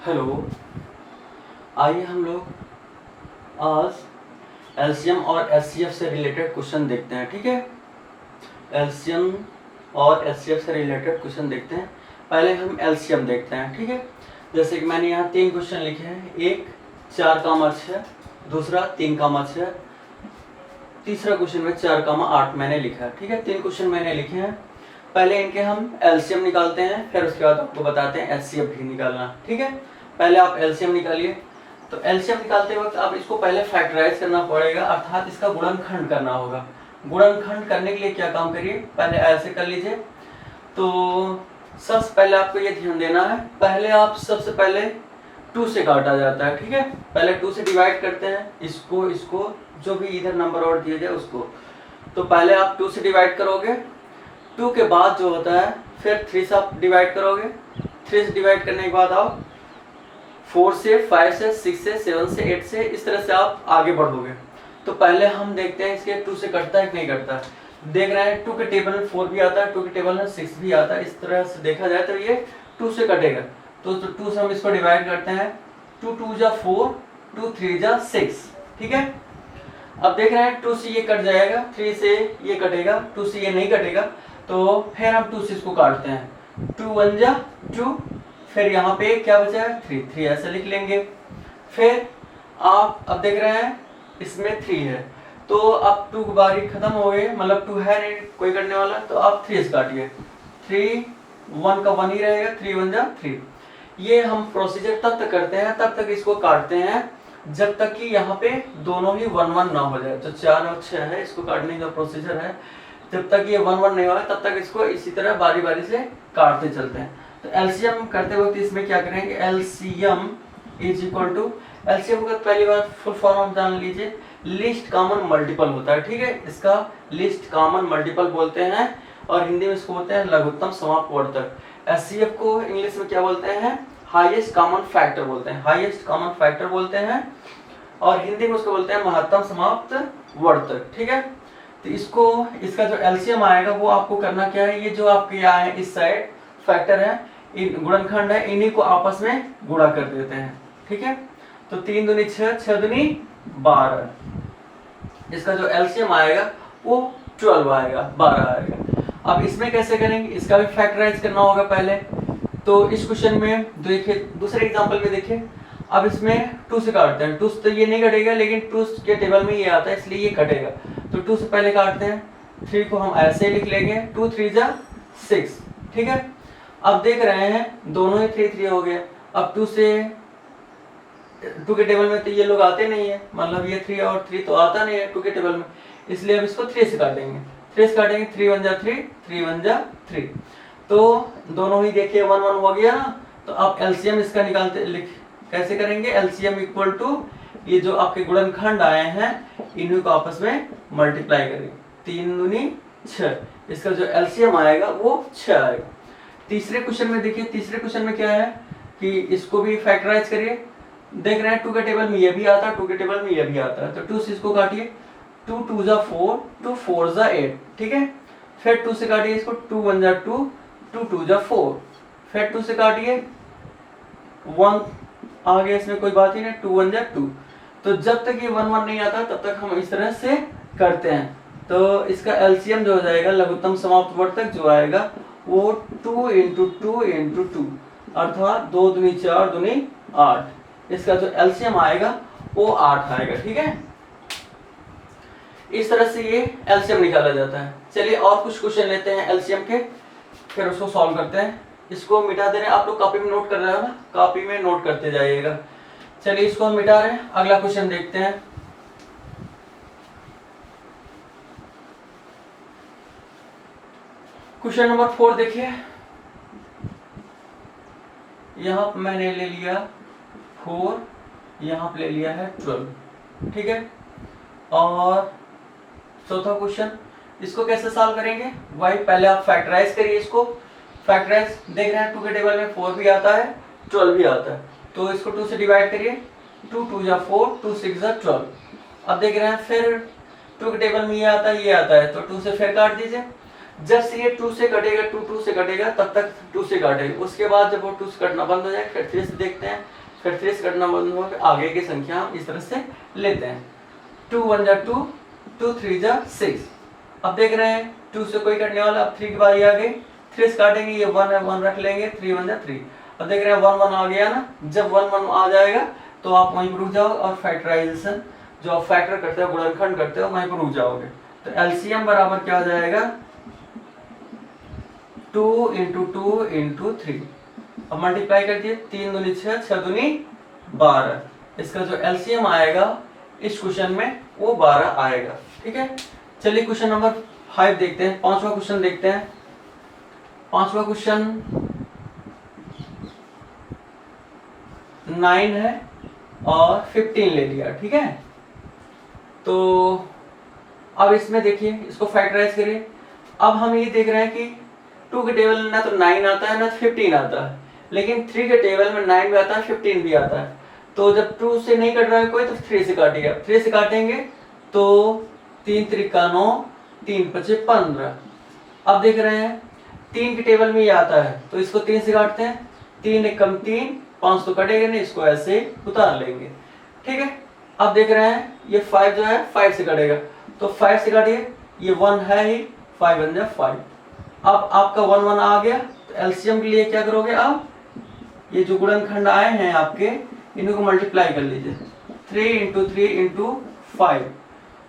Hello. आइए हम लोग आज एलसीएम और एचसीएफ से रिलेटेड क्वेश्चन देखते हैं। ठीक है, एलसीएम और एचसीएफ से रिलेटेड क्वेश्चन देखते हैं। पहले हम एलसीएम देखते हैं। ठीक है, जैसे कि मैंने यहाँ 3 क्वेश्चन लिखे हैं। एक 4,6, दूसरा 3,6, तीसरा क्वेश्चन में 4,8 मैंने लिखा है। ठीक है, 3 क्वेश्चन मैंने लिखे हैं। पहले इनके हम एलसीएम निकालते हैं, फिर उसके बाद आपको बताते हैं एचसीएफ भी निकालना। ठीक है, पहले आप एलसीएम निकालिए। तो एलसीएम निकालते वक्त आप इसको पहले फैक्टराइज करना पड़ेगा, अर्थात इसका गुणनखंड करना होगा। गुणनखंड करने के लिए क्या काम करिए, पहले ऐसे कर लीजिए। तो सबसे पहले आपको ये ध्यान देना है, पहले आप सबसे पहले 2 से काटा जाता है। ठीक है, पहले 2 से डिवाइड करते हैं, इसको जो भी इधर नंबर और दिए जाए उसको। तो पहले आप 2 से डिवाइड करोगे, 2 के बाद जो होता है फिर 3 से आप डिवाइड करोगे। 3 से डिवाइड करने के बाद आप 4 से, 5 से, 6 से, 7 से, 8 से, इस तरह से आप आगे बढ़ोगे। तो पहले हम देखते हैं इसके 2 से कटता है कि नहीं कटता। देख रहे हैं 2 के टेबल में 4 भी आता है, 2 के टेबल में 6 भी आता है। इस तरह से देखा जाए तो ये 2 से कटेगा। तो 2 से हम इसको डिवाइड करते हैं। 2 2 जा 4, 2 3 जा 6। ठीक है, अब देख रहे हैं 2 से ये कट जाएगा, 3 से ये कटेगा, 2 से ये नहीं कटेगा। तो फिर हम 2 से इसको काटते हैं। 2 1 जा 2, फिर यहाँ पे क्या बचा है 3 ऐसे लिख लेंगे। फिर आप अब देख रहे हैं इसमें 3 है, तो अब 2 की बारी खत्म हो गई, मतलब 2 है नहीं कोई करने वाला, तो आप 3 से काटिए। 3 1 का 1 ही रहेगा, 3 1 जा 3। ये हम प्रोसीजर तब तक करते हैं, तब तक इसको काटते हैं जब तक कि यहाँ पे दोनों ही 1 1 ना हो जाए। जो 4 और 6 है इसको काटने का प्रोसीजर है, जब तक ये 1 1 नहीं हुआ तब तक इसको इसी तरह बारी बारी से काटते चलते हैं। तो एलसीएम करते वक्त इसमें क्या करेंगे, LCM is equal to, LCM का पहली बात फुल फॉर्म आप जान लीजिए, लीस्ट कॉमन मल्टीपल होता है। ठीक है, इसका लीस्ट कॉमन मल्टीपल बोलते हैं और हिंदी में इसको बोलते हैं लघुत्तम समाप्त वर्धक। एचसीएफ को इंग्लिश में क्या बोलते हैं, हाईएस्ट कॉमन फैक्टर बोलते हैं, हाईएस्ट कॉमन फैक्टर बोलते हैं, और हिंदी में उसको बोलते हैं महत्तम समाप्त वर्धक। ठीक है, तो इसका जो एलसीएम आएगा वो आपको करना क्या है, ये जो आपके आए हैं इस साइड फैक्टर है, इन गुणनखंड है, इन्हीं को आपस में गुणा कर देते हैं। ठीक है, तो 3 दूनी 6, 6 दूनी 12, इसका जो एलसीएम आएगा वो 12 आएगा, 12 आएगा। अब इसमें कैसे करेंगे, इसका भी फैक्टराइज करना होगा पहले। तो इस क्वेश्चन में देखिए, दूसरे एग्जांपल में देखिए, अब इसमें 2 से काटते हैं। 2 से तो ये नहीं कटेगा, लेकिन 2 के टेबल में ये आता है इसलिए ये कटेगा। तो 2 से पहले काटते हैं, 3 को हम ऐसे लिख लेंगे, 2 3 जा 6। ठीक है, अब देख रहे हैं दोनों ही 3 3 हो गए। अब 2 के टेबल में तो ये लोग आते नहीं है, मतलब ये 3 और 3 तो आता नहीं है 2 के टेबल में, इसलिए हम इसको 3 से काटेंगे। 3 से काटेंगे, 3 1 जा 3, 3 1 जा 3। तो दोनों ही देखिए 1 1 हो गया ना। तो आप एलसीएम इसका निकालते कैसे करेंगे, एलसीएम इक्वल टू ये जो आपके गुणनखंड आए हैं इन्हीं को आपस में मल्टीप्लाई करेंगे। 3 दूनी 6, इसका जो एलसीएम आएगा वो 6 आएगा। तीसरे क्वेश्चन में देखिए, तीसरे क्वेश्चन में क्या है कि इसको भी फैक्टराइज करिए। देख रहे हैं 2 के टेबल में ये भी आता है, 2 के टेबल में ये भी आता है, तो 2 से इसको काटिए। 2 2 जा 4, 2 4 जा 8। ठीक है, फिर 2 से काटिए इसको, 2 1 जा 2, 2 2 जा 4, फिर 2 से काटिए, 1 आ गया, इसमें कोई बात ही नहीं, 2 1 जा 2। तो जब तक ये 1 1 नहीं आता तब तक हम इस तरह से करते हैं। तो इसका एलसीएम जो हो जाएगा लघुत्तम समाप्त वर्धक जो आएगा वो 2 × 2 × 2, अर्थात 2 दूनी 4 दूनी 8। इसका जो एलसीएम आएगा वो 8 आएगा। ठीक है, इस तरह से ये एलसीएम निकाला जाता है। चलिए और कुछ क्वेश्चन लेते हैं एलसीएम के, फिर उसको सॉल्व करते हैं। इसको मिटा दे रहे हैं, आप लोग कॉपी में नोट कर रहे हो ना, कॉपी में नोट करते जाइएगा। चलिए इसको हम मिटा रहे हैं, अगला क्वेश्चन देखते हैं। क्वेश्चन नंबर 4 देखिए, यहाँ मैंने ले लिया 4, यहाँ पे ले लिया है 12। ठीक है, और चौथा क्वेश्चन, इसको कैसे सॉल्व करेंगे, वही पहले आप फैक्टराइज करिए इसको। फैक्टराइज देख रहे हैं 2 के टेबल में 4 भी आता है, 12 भी आता है, तो इसको 2 से डिवाइड करिए। 2 2 जा 4, 2 6 जा 12। अब देख रहे हैं फिर 2 के टेबल में ये आता है, तो 2 से फिर काट दीजिए। जब से ये 2 से कटेगा, 2 से कटेगा, तब तक 2 से काटेगा। उसके बाद जब वो 2 से कटना बंद हो जाए फिर 3 से देखते हैं, फिर 3 से कटना बंद हो, आगे की संख्या हम इस तरह से लेते हैं। 2 1 जा 2, 2 3 जा 6। अब देख रहे हैं 2 से कोई कटने वाला, अब 3 की बारी आ गई, 3 से काटेंगे, ये 1 है, 1 रख लेंगे, 3 1 जा 3। अब देख रहे हैं 1 1 आ गया ना, जब 1 1 आ जाएगा तो आप वहीं पर रुक जाओगे और फैक्टराइजेशन जो आप फैक्टर करते हो, गुणनखंड करते हो, वहीं पर रुक जाओगे। तो एलसीएम बराबर क्या हो जाएगा, 2 × 2 × 3। अब मल्टीप्लाई कर दिए, 3 दूनी 6, 6 दूनी 12। इसका जो एलसीएम आएगा इस क्वेश्चन में वो 12 आएगा। ठीक है, चलिए क्वेश्चन नंबर 5 देखते हैं, पांचवा क्वेश्चन देखते हैं। पांचवा क्वेश्चन 9 है और 15 ले लिया। ठीक है, तो अब इसमें देखिए, इसको फैक्टराइज करिए। अब हम ये देख रहे हैं कि 2 के टेबल में ना तो 9 आता है ना तो 15 आता है, लेकिन 3 के टेबल में 9 भी आता है, 15 भी आता है। तो जब 2 से नहीं कट रहा है कोई तो 3 से काटिएगा। 3 से काटेंगे तो 3 त्रिका 9, 3 पचे 15। अब देख रहे हैं 3 के टेबल में ये आता है तो इसको 3 से काटते हैं, 3 एक कम 3, 5 तो कटेगा नहीं, इसको ऐसे उतार लेंगे। ठीक है, अब देख रहे हैं ये 5 जो है 5 से कटेगा, तो 5 से काटिए, ये 1 है ही, 5 1 जा 5। अब आपका 1 1 आ गया, तो एलसीएम के लिए क्या करोगे, आप ये जो गुणनखंड आए हैं आपके, इनको मल्टीप्लाई कर लीजिए। 3 × 3 × 5,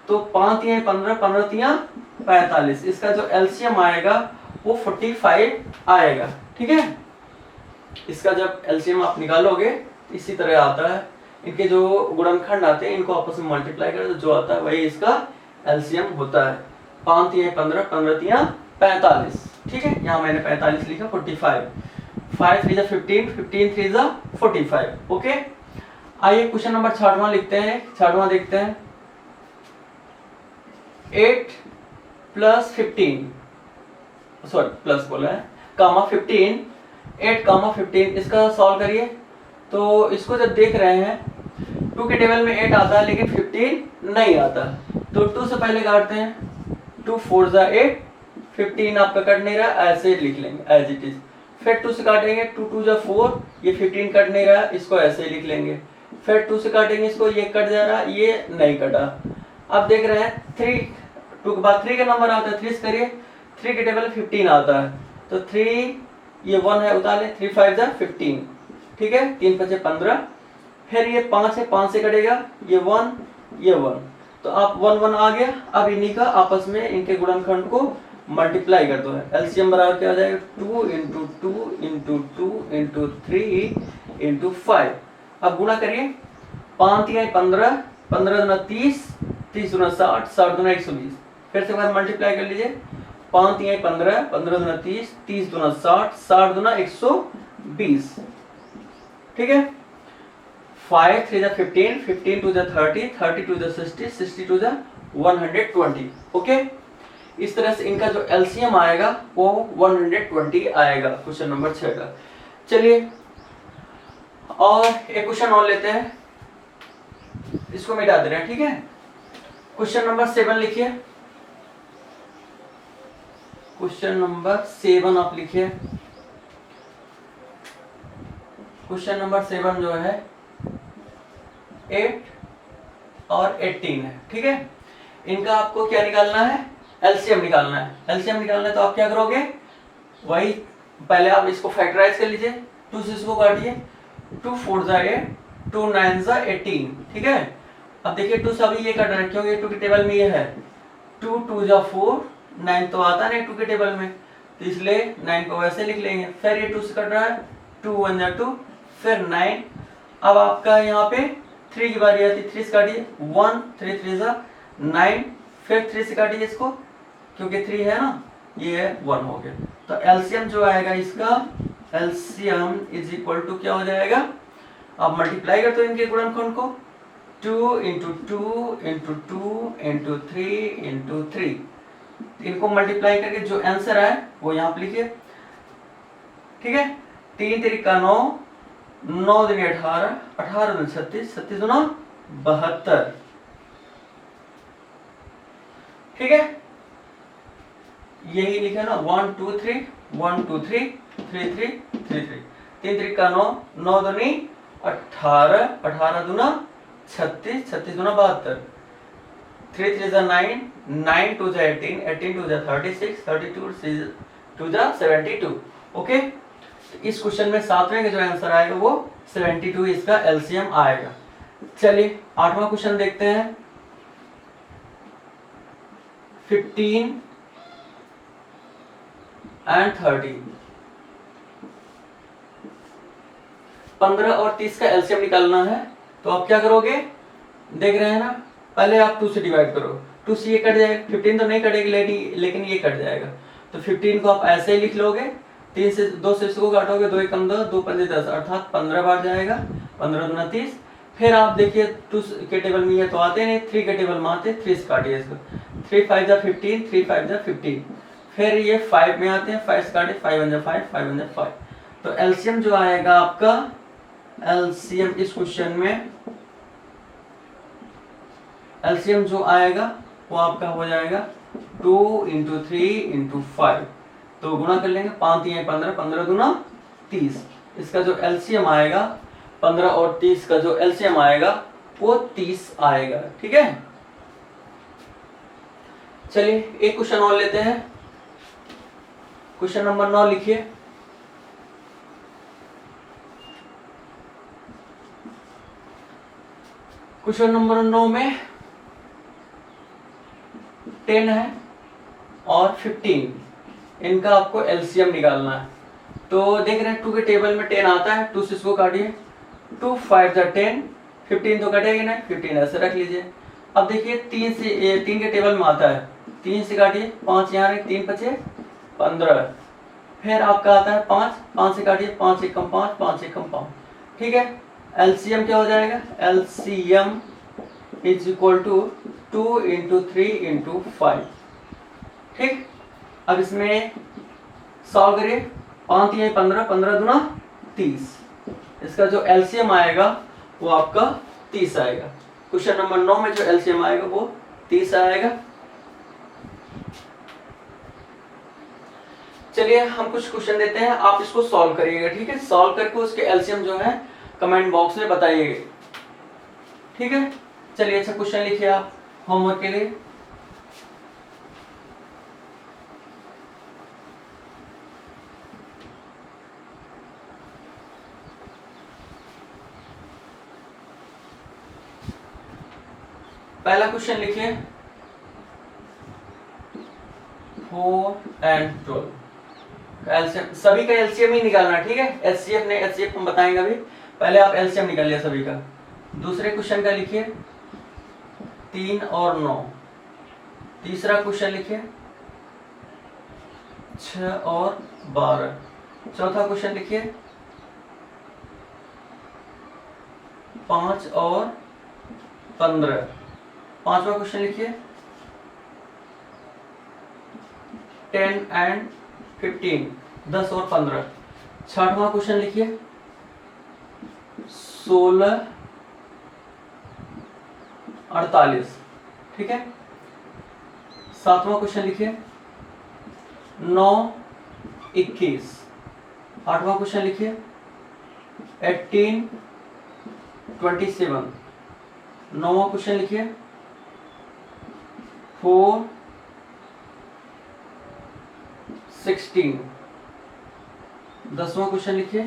तो 5 3 15, 15 3 45। इसका जो एलसीएम आएगा वो 45 आएगा। ठीक है, इसका जब एलसीएम आप निकालोगे इसी तरह आता है। इनके जो गुणनखंड आते हैं इनको आपस में मल्टीप्लाई कर जो आता है वही इसका एलसीएम होता है। 5 3 15, 15 3 45। ठीक है, यहाँ मैंने 45 लिखा, 45। 5 3 15, 15 3 45। ओके, आइए क्वेश्चन नंबर 6वां लिखते हैं। 6वां देखते हैं, 8 + 15, सॉरी प्लस बोला है, कामा 15, 8 कामा 15, इसका सॉल्व करिए। तो इसको जब देख रहे हैं 2 के टेबल में 8 आता है लेकिन 15 नहीं आता, तो 2 से पहले काटते हैं। 2 4 जा 8, 15 आपका कट नहीं रहा, ऐसे लिख लेंगे एज इट इज। फिर 2 से काटेंगे, 2 2 जा 4, ये 15 कट नहीं रहा, इसको ऐसे लिख लेंगे। फिर 2 से काटेंगे इसको, ये कट जा रहा, ये नहीं कटा। अब देख रहे हैं 3, 2 के बाद 3 का नंबर आता है, 3 से करिए, 3 के टेबल में 15 आता है, तो 3 ये 1 है, उतार ले, 3 5 जा 15। ठीक है, 3 5 15। फिर ये 5 है, 5 से कटेगा, ये 1 ये 1, तो आप 1 1 आ गया। अब इन्हीं का आपस में इनके गुणनखंड को मल्टीप्लाई कर दो। एलसीएम बराबर क्या आ जाएगा, 2 × 2 × 2 × 3 × 5। अब गुणा करिए, 5 3 15, 15 दूना 30, 30 दूना 60, 60 दूना 120। फिर से बार मल्टीप्लाई कर लीजिए, 5 3 15, 15 दूना 30, 30 दूना 60, 60 दूना 120। ठीक है, 5 3 जा 15, 15 2 जा 30, 30 2 जा 60, 60 2 जा 120। ओके, इस तरह से इनका जो एलसीएम आएगा वो 120 आएगा क्वेश्चन नंबर 6 का। चलिए और एक क्वेश्चन और लेते हैं, इसको मिटा दे रहे हैं। ठीक है, क्वेश्चन नंबर 7 लिखिए। क्वेश्चन नंबर 7 आप लिखिए। क्वेश्चन नंबर 7 जो है 8 और 18 है। ठीक है, इनका आपको क्या निकालना है, एलसीएम निकालना है। एलसीएम निकालना है तो आप क्या करोगे, वही पहले आप इसको फैक्टराइज कर लीजिए, 2 से इसको काटिए, 2 4 जा 8, 2 9 जा 18। ठीक है, अब देखिए 2 से अभी ये कट रहा है क्योंकि 2 के टेबल में ये है, 2 2 जा 4, 9 तो आता नहीं 2 के टेबल में, तो इसलिए 9 को वैसे लिख लेंगे। फिर ये 2 से कट रहा है, 2 1 जा 2, फिर 9। अब आपका यहाँ पे 3 की बारी आती है, 3 से काटिए, 1 3 3 जा 9, फिर 3 से काटिए इसको क्योंकि 3 है ना, ये 1 हो गया। तो एलसीएम जो आएगा इसका, एलसीएम इज इक्वल टू क्या हो जाएगा, आप मल्टीप्लाई करते हो इनके गुणनखंड को, 2 × 2 × 2 × 3 × 3। इनको मल्टीप्लाई करके जो आंसर आए वो यहाँ पे लिखिए। ठीक है, 3 3 9, 9 दूनी 18, 18 दूनी 36, 36 दूना 72। ठीक है, यही लिखा ना 1 2 3 1 2 3 3 3 3 3 3 3 का 9 9 दूनी 18 18 दूना 36 36 दूना 72 3 3 जा 9 9 2 जा 18 18 2 जा 36 32 2 जा 72 ओके। इस क्वेश्चन में सातवें का जो आंसर आएगा वो 72 इसका एलसीएम आएगा। चलिए आठवां क्वेश्चन देखते हैं। 15 and 30 15 और 30 का एलसीएम निकालना है तो आप क्या करोगे, देख रहे हैं ना, पहले आप 2 से डिवाइड करो, 2 से ये कट जाएगा, 15 तो नहीं कटेगी लेकिन ये कट जाएगा, तो 15 को आप ऐसे ही लिख लोगे, 3 से 2 से इसको काटोगे, 2 एकम 2 2 पंजे 10 अर्थात 15 बार जाएगा, 15 दूना 30। फिर आप देखिए 2 के टेबल में ये तो आते नहीं, 3 के टेबल में आते, 3 से काटिए इसको, 3 5 जा 15 3 5 जा 15। फिर ये 5 में आते हैं, 5 से काटे, 5 1 जा 5 5 1 जा 5। तो एलसीएम जो आएगा आपका, एलसीएम इस क्वेश्चन में एलसीएम जो आएगा वो आपका हो जाएगा 2 × 3 × 5, तो गुणा कर लेंगे, 5 3 15 15 दूना 30। इसका जो एलसीएम आएगा 15 और 30 का जो एलसीएम आएगा वो 30 आएगा। ठीक है, चलिए एक क्वेश्चन और लेते हैं। क्वेश्चन नंबर 9 लिखिए। क्वेश्चन नंबर 9 में 10 है और 15, इनका आपको एलसीएम निकालना है। तो देख रहे हैं 2 के टेबल में 10 आता है, 2 से इसको काटिए, 2 5 जा 10, 15 तो कटेगी ना, 15 ऐसे रख लीजिए। अब देखिए 3 के टेबल में आता है, 3 से काटिए, 5 यहाँ रहे, 3 5 15। फिर आपका आता है 5, 5 से काटिए, 5 एकम 5 5 एकम 5। ठीक है, एलसीएम क्या हो जाएगा, एलसीएम इज इक्वल टू 2 × 3 × 5। ठीक, अब इसमें सॉल्व करिए, 5 3 15 15 दूना 30। इसका जो एलसीएम आएगा वो आपका 30 आएगा। क्वेश्चन नंबर 9 में जो एलसीएम आएगा वो 30 आएगा। चलिए हम कुछ क्वेश्चन देते हैं, आप इसको सॉल्व करिएगा। ठीक है, सॉल्व करके उसके एलसीएम जो है कमेंट बॉक्स में बताइएगा। ठीक है, चलिए अच्छा क्वेश्चन लिखिए आप होमवर्क के लिए। पहला क्वेश्चन लिखिए 4 and 12 एलसीएम, सभी का एलसीएम ही निकालना है। ठीक है, एचसीएफ नहीं, एचसीएफ हम बताएंगे अभी, पहले आप एलसीएम निकालिए सभी का। दूसरे क्वेश्चन का लिखिए 3 और 9। तीसरा क्वेश्चन लिखिए 6 और 12। चौथा क्वेश्चन लिखिए 5 और 15। पांचवा क्वेश्चन लिखिए 10 and 15, 10 और 15। छठवां क्वेश्चन लिखिए 16 48। ठीक है, सातवां क्वेश्चन लिखिए 9 21। आठवां क्वेश्चन लिखिए 18 27। नौवां क्वेश्चन लिखिए 4 16। 10वां क्वेश्चन लिखिए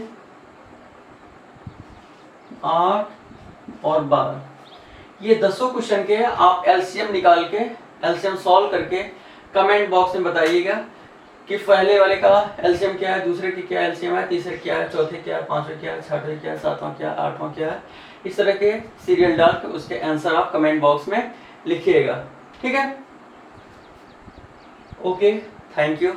8 और 12। ये 10 क्वेश्चन के आप एलसीएम निकाल के, एलसीएम सॉल्व करके कमेंट बॉक्स में बताइएगा कि पहले वाले का एलसीएम क्या है, दूसरे की क्या एलसीएम है, तीसरे क्या है, चौथे क्या है, पांचवे क्या है, छठे क्या है, सातवां क्या है, आठवां क्या है। इस तरह के सीरियल डाल के उसके आंसर आप कमेंट बॉक्स में लिखिएगा। ठीक है, ओके, थैंक यू।